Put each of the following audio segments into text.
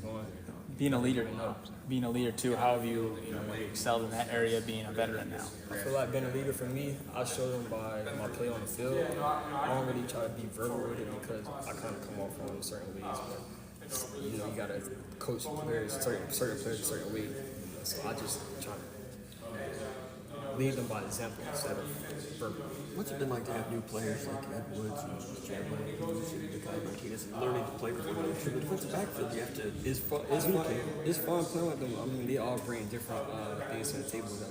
going. Being a leader, being a leader too. How have you, excelled in that area, being a veteran now? I feel like being a leader for me, I show them by my play on the field. I don't really try to be verbal with it because I kind of come off on certain ways, but you gotta coach players certain players a certain way. So I just try to lead them by example instead of verbal. What's it been like to have new players like Ed Woods and Jeremy Hughes and Nikai Martinez and learning to play with one another? The defensive backfield, you have to. It's fun. It's fun playing with them. I mean, they all bring different things to the table that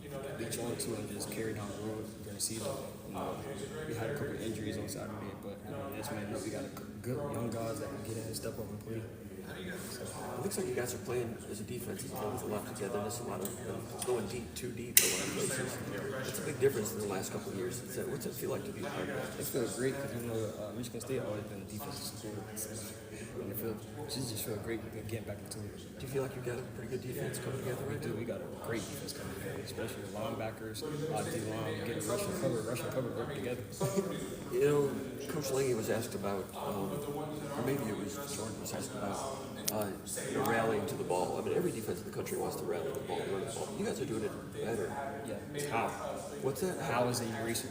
we can reach on to and just carry down the road during the season. We had a couple of injuries on Saturday, but next man up, we got a good young guys that can get in and step up and play. It looks like you guys are playing as a defense as well as a lot of togetherness, a lot of going deep, too deep in a lot of places. It's a big difference in the last couple of years. What's it feel like to be a part of that? It feels great because Michigan State always been a defensive school. It just feel great getting back into it. Do you feel like you've got a pretty good defense coming together right now? We got a great defense coming together, especially the linebackers, D-line, getting rushing cover work together. Coach Lange was asked about, or maybe it was Jordan was asked about rallying to the ball. I mean, every defense in the country wants to rally to the ball, run the ball. You guys are doing it better. Yeah. How? What's that? How is it eraser?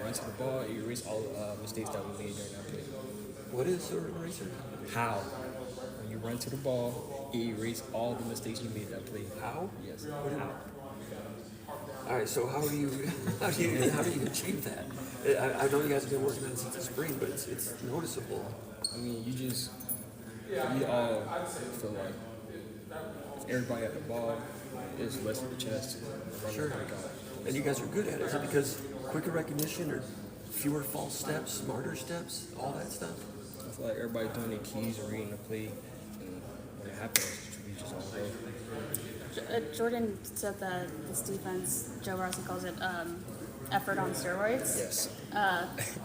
Run to the ball, you erase all the mistakes that we made during that play. What is an eraser? How? When you run to the ball, you erase all the mistakes you made that play. How? Yes. How? All right. So how do you achieve that? I know you guys have been working on it since the spring, but it's noticeable. I mean, we all feel like if everybody at the ball, it's less of a chance to run Sure. the break out. And you guys are good at it. Is it because quicker recognition or fewer false steps, smarter steps, all that stuff? I feel like everybody doing their keys and reading the play, and when it happens, we just all go. Jordan said that this defense, Joe Rossi calls it effort on steroids. Yes.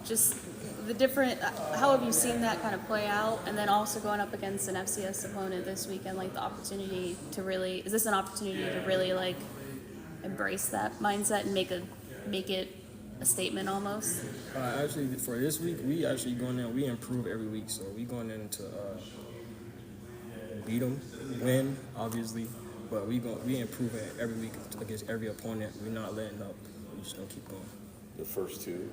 Just the different, how have you seen that kind of play out? And then also going up against an FCS opponent this weekend, like the opportunity to really, is this an opportunity to really like embrace that mindset and make it a statement almost? Actually, for this week, we actually going in. We improve every week, so we going in to beat them, win, obviously, but we improve every week against every opponent. We're not letting up. We just gonna keep going. The first two,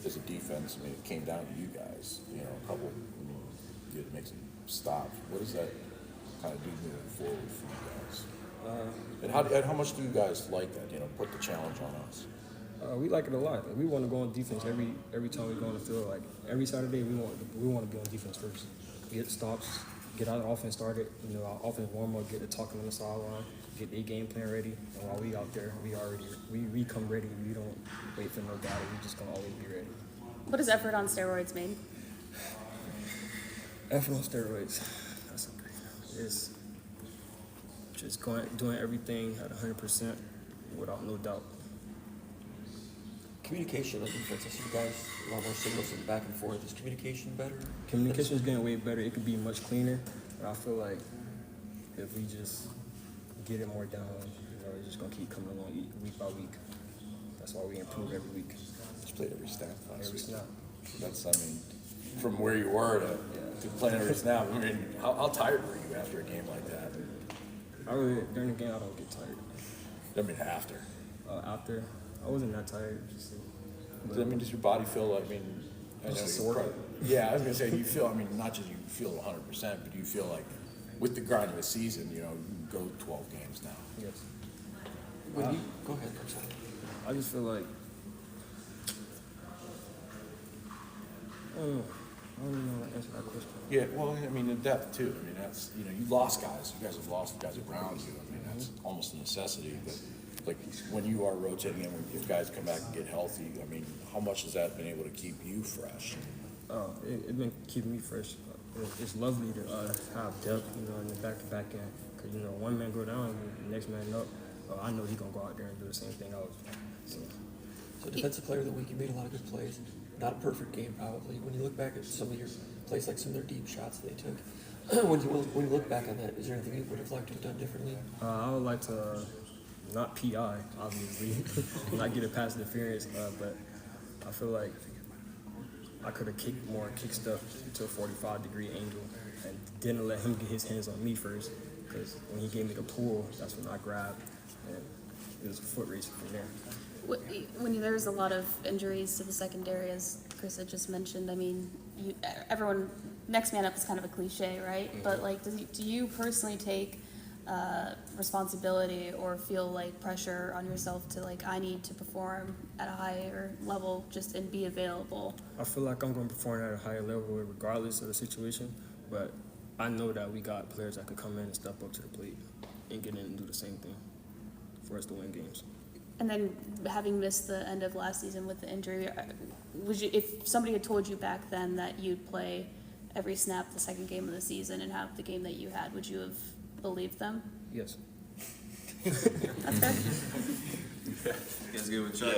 as a defense, I mean, it came down to you guys. A couple, you had to make some stops. What does that kind of do moving forward for you guys? And how much do you guys like that? Put the challenge on us. We like it a lot. We want to go on defense every time we go on the field. Like every Saturday, we want to be on defense first. Get stops, get our offense started. Our offense warm up, get the talking on the sideline, get their game plan ready. And while we out there, we come ready. We don't wait for nobody. We just gonna always be ready. What does effort on steroids mean? Effort on steroids. That's a great. It's just doing everything at 100% without no doubt. Communication on defense. I see you guys a lot more signals and back and forth. Is communication better? Communication is getting way better. It could be much cleaner, but I feel like if we just get it more down, it's just gonna keep coming along week by week. That's why we improve every week. You played every snap last Every week. snap. That's, from where you were to playing every snap. I mean, how tired were you after a game like that? During the game, I don't get tired. I mean, after. After, I wasn't that tired. Does your body feel like, I know Just you're sore. yeah, I was going to say, do you feel, not just you feel 100%, but do you feel like with the grind of the season, you go 12 games now? Yes. Go ahead. I'm sorry. I just feel like, I don't really know how to answer that question. Yeah, well, the depth too. That's, you lost guys. You guys have lost guys around you. That's almost a necessity. But, like, when you are rotating in, if guys come back and get healthy, how much has that been able to keep you fresh? It's been keeping me fresh. It's lovely to have depth, in the back-to-back end. Because, one man go down, the next man up. I know he's going to go out there and do the same thing I was doing. So defensive player of the week, you made a lot of good plays. Not a perfect game, probably. When you look back at some of your plays, like some of their deep shots they took, when you look back on that, is there anything you would have liked to have done differently? I would like to not PI, obviously, not get a pass interference, but I feel like I could have kicked stuff to a 45-degree angle and didn't let him get his hands on me first. Because when he gave me the pull, that's when I grabbed, and it was a foot race from there. When there's a lot of injuries to the secondary, as Chris had just mentioned, I mean, everyone, next man up is kind of a cliche, right? Mm-hmm. But like, do you personally take responsibility or feel like pressure on yourself to like, I need to perform at a higher level just and be available? I feel like I'm going to perform at a higher level regardless of the situation, but I know that we got players that could come in and step up to the plate and get in and do the same thing for us to win games. And then having missed the end of last season with the injury, would you, if somebody had told you back then that you'd play every snap the second game of the season and have the game that you had, would you have believed them? Yes. That's fair. You guys good with Chuck?